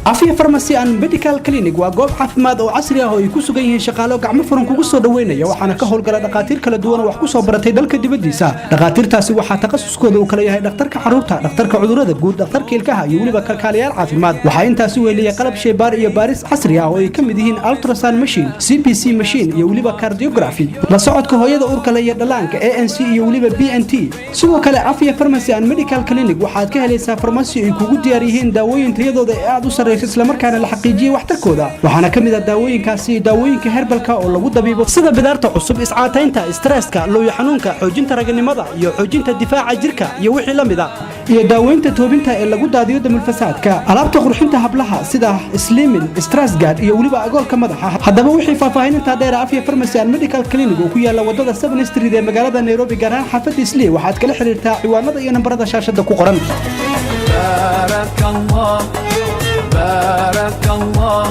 عافية فارماسي and medical clinic وقوب عافماد أو عصري أو يكسو جيه شقالو قعم فرن كوسو دوينة وحنا كهول قلا دقاتير كلا دوان وحكوسو برتي دلك دبديسا دقاتير تاسي وحا تقصص كودا وكلا دكتورك حروبتا دكتورك عذورada guud دكتورك ilkaha iyo waliba kalkaaliyaal caafimaad waxa intaas u weeliyay qalab shaybaar iyo baaris casri ah oo ay kamid yihiin ultrasound machine CPC machine iyo waliba cardiography la socodka hooyada uurka leh iyo dhalaanka ANC iyo waliba BNT sidoo kale Afia Pharmacy and Medical Clinic waxaad ka helaysaa farmasi ay kugu diyaar yihiin daawooyin tayadooda aad u sareysa isla markaana la xaqiijiyo waxtarkooda waxaana kamid ah daawooyinkaasi daawooyinka herbalka oo lagu dabiibo sida bidaarta cusub iscaataynta stresska loo xanuunka xoojinta raganimada iyo xoojinta difaaca jirka iyo wixii la mid ah iyo daaweynta toobinta ee lagu daadiyo damulfasaadka alaabta qurxinta hablaha sida slimming stress guard iyo waliba agoolka madaxa hadaba wixii faahfaahinta dheer Afia Pharmacy and Medical Clinic oo ku yaala wadada 7 Street ee magaalada Nairobi gaar ahaan xaafadda Islii waxaad kala xiriirtaa ciwaanada iyo nambarada shaashada ku qoran barakallah